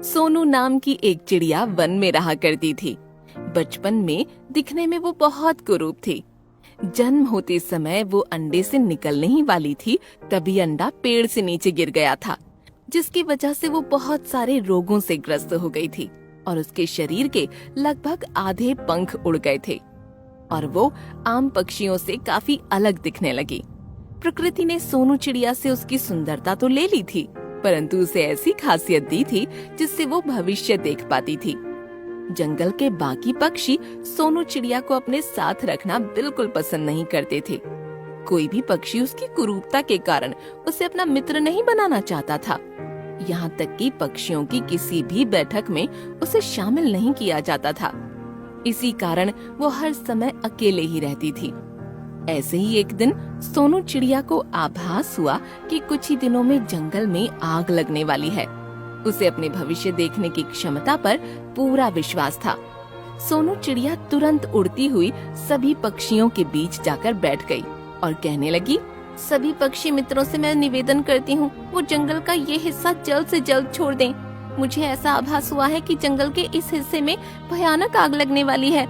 सोनू नाम की एक चिड़िया वन में रहा करती थी। बचपन में दिखने में वो बहुत कुरूप थी। जन्म होते समय वो अंडे से निकलने ही वाली थी, तभी अंडा पेड़ से नीचे गिर गया था, जिसकी वजह से वो बहुत सारे रोगों से ग्रस्त हो गई थी और उसके शरीर के लगभग आधे पंख उड़ गए थे और वो आम पक्षियों से काफी अलग दिखने लगी। प्रकृति ने सोनू चिड़िया से उसकी सुंदरता तो ले ली थी, परंतु उसे ऐसी खासियत दी थी जिससे वो भविष्य देख पाती थी। जंगल के बाकी पक्षी सोनू चिड़िया को अपने साथ रखना बिल्कुल पसंद नहीं करते थे। कोई भी पक्षी उसकी कुरूपता के कारण उसे अपना मित्र नहीं बनाना चाहता था। यहाँ तक कि पक्षियों की किसी भी बैठक में उसे शामिल नहीं किया जाता था। इसी कारण वो हर समय अकेले ही रहती थी। ऐसे ही एक दिन सोनू चिड़िया को आभास हुआ कि कुछ ही दिनों में जंगल में आग लगने वाली है। उसे अपने भविष्य देखने की क्षमता पर पूरा विश्वास था। सोनू चिड़िया तुरंत उड़ती हुई सभी पक्षियों के बीच जाकर बैठ गई और कहने लगी, सभी पक्षी मित्रों से मैं निवेदन करती हूँ, वो जंगल का ये हिस्सा जल्द से जल्द छोड़ दें। मुझे ऐसा आभास हुआ है कि जंगल के इस हिस्से में भयानक आग लगने वाली है।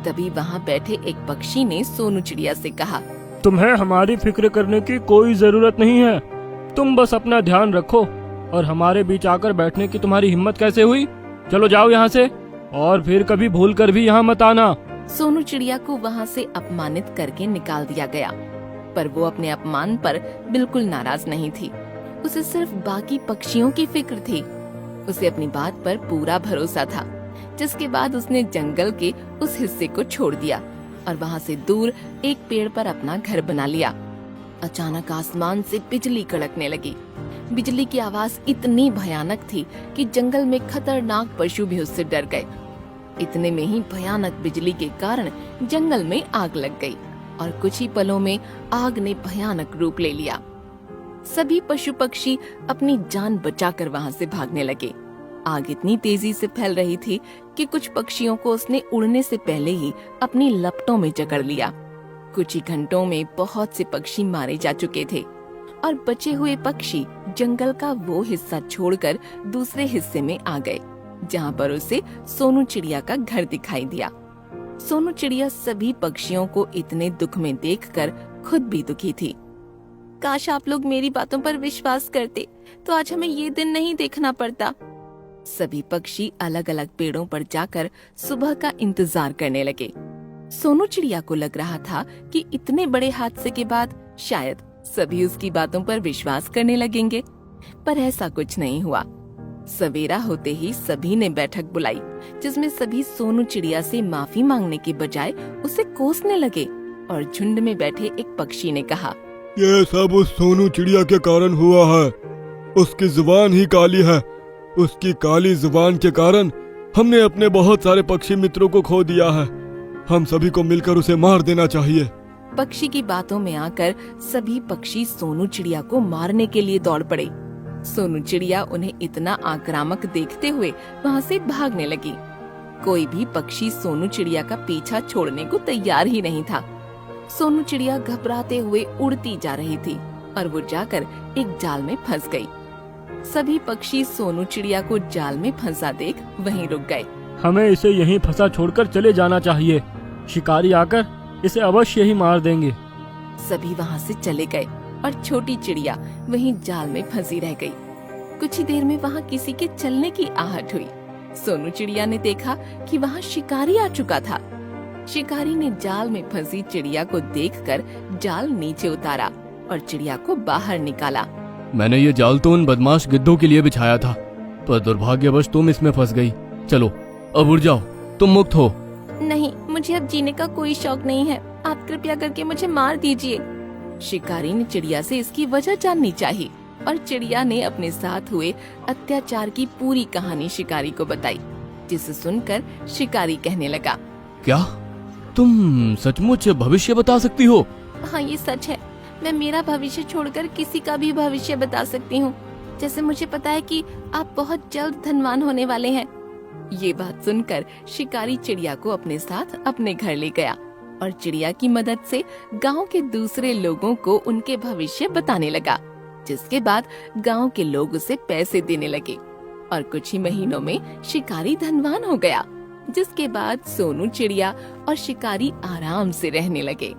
तभी वहाँ बैठे एक पक्षी ने सोनू चिड़िया से कहा, तुम्हें हमारी फिक्र करने की कोई जरूरत नहीं है। तुम बस अपना ध्यान रखो और हमारे बीच आकर बैठने की तुम्हारी हिम्मत कैसे हुई? चलो जाओ यहाँ से और फिर कभी भूल कर भी यहाँ मत आना। सोनू चिड़िया को वहाँ से अपमानित करके निकाल दिया गया, पर वो अपने अपमान पर बिल्कुल नाराज नहीं थी। उसे सिर्फ बाकी पक्षियों की फिक्र थी। उसे अपनी बात पर पूरा भरोसा था, जिसके बाद उसने जंगल के उस हिस्से को छोड़ दिया और वहाँ से दूर एक पेड़ पर अपना घर बना लिया। अचानक आसमान से बिजली कड़कने लगी। बिजली की आवाज इतनी भयानक थी कि जंगल में खतरनाक पशु भी उससे डर गए। इतने में ही भयानक बिजली के कारण जंगल में आग लग गई और कुछ ही पलों में आग ने भयानक रूप ले लिया। सभी पशु पक्षी अपनी जान बचाकर वहाँ से भागने लगे। आग इतनी तेजी से फैल रही थी कि कुछ पक्षियों को उसने उड़ने से पहले ही अपनी लपटों में जकड़ लिया। कुछ ही घंटों में बहुत से पक्षी मारे जा चुके थे और बचे हुए पक्षी जंगल का वो हिस्सा छोड़कर दूसरे हिस्से में आ गए, जहाँ पर उसे सोनू चिड़िया का घर दिखाई दिया। सोनू चिड़िया सभी पक्षियों को इतने दुख में देखकर खुद भी दुखी थी। काश आप लोग मेरी बातों पर विश्वास करते, तो आज हमें ये दिन नहीं देखना पड़ता। सभी पक्षी अलग अलग पेड़ों पर जाकर सुबह का इंतजार करने लगे। सोनू चिड़िया को लग रहा था कि इतने बड़े हादसे के बाद शायद सभी उसकी बातों पर विश्वास करने लगेंगे, पर ऐसा कुछ नहीं हुआ। सवेरा होते ही सभी ने बैठक बुलाई, जिसमें सभी सोनू चिड़िया से माफी मांगने के बजाय उसे कोसने लगे और झुंड में बैठे एक पक्षी ने कहा, ये सब उस सोनू चिड़िया के कारण हुआ है। उसकी जुबान ही काली है। उसकी काली जुबान के कारण हमने अपने बहुत सारे पक्षी मित्रों को खो दिया है। हम सभी को मिलकर उसे मार देना चाहिए। पक्षी की बातों में आकर सभी पक्षी सोनू चिड़िया को मारने के लिए दौड़ पड़े। सोनू चिड़िया उन्हें इतना आक्रामक देखते हुए वहाँ से भागने लगी। कोई भी पक्षी सोनू चिड़िया का पीछा छोड़ने को तैयार ही नहीं था। सोनू चिड़िया घबराते हुए उड़ती जा रही थी और वो जाकर एक जाल में फंस गई। सभी पक्षी सोनू चिड़िया को जाल में फंसा देख वहीं रुक गए। हमें इसे यहीं फंसा छोड़कर चले जाना चाहिए। शिकारी आकर इसे अवश्य ही मार देंगे। सभी वहाँ से चले गए और छोटी चिड़िया वहीं जाल में फंसी रह गई। कुछ ही देर में वहाँ किसी के चलने की आहट हुई। सोनू चिड़िया ने देखा कि वहाँ शिकारी आ चुका था। शिकारी ने जाल में फंसी चिड़िया को देखकर जाल नीचे उतारा और चिड़िया को बाहर निकाला। मैंने ये जाल तो उन बदमाश गिद्धों के लिए बिछाया था, पर दुर्भाग्यवश तुम इसमें फंस गई। चलो अब उड़ जाओ, तुम मुक्त हो। नहीं, मुझे अब जीने का कोई शौक नहीं है। आप कृपया करके मुझे मार दीजिए। शिकारी ने चिड़िया से इसकी वजह जाननी चाहिए और चिड़िया ने अपने साथ हुए अत्याचार की पूरी कहानी शिकारी को बताई, जिसे सुनकर शिकारी कहने लगा, क्या तुम सचमुच भविष्य बता सकती हो? हाँ, ये सच है। मैं मेरा भविष्य छोड़कर किसी का भी भविष्य बता सकती हूँ। जैसे मुझे पता है कि आप बहुत जल्द धनवान होने वाले हैं। ये बात सुनकर शिकारी चिड़िया को अपने साथ अपने घर ले गया और चिड़िया की मदद से गांव के दूसरे लोगों को उनके भविष्य बताने लगा, जिसके बाद गांव के लोग उसे पैसे देने लगे। और कुछ ही महीनों में शिकारी धनवान हो गया, जिसके बाद सोनू चिड़िया और शिकारी आराम से रहने लगे।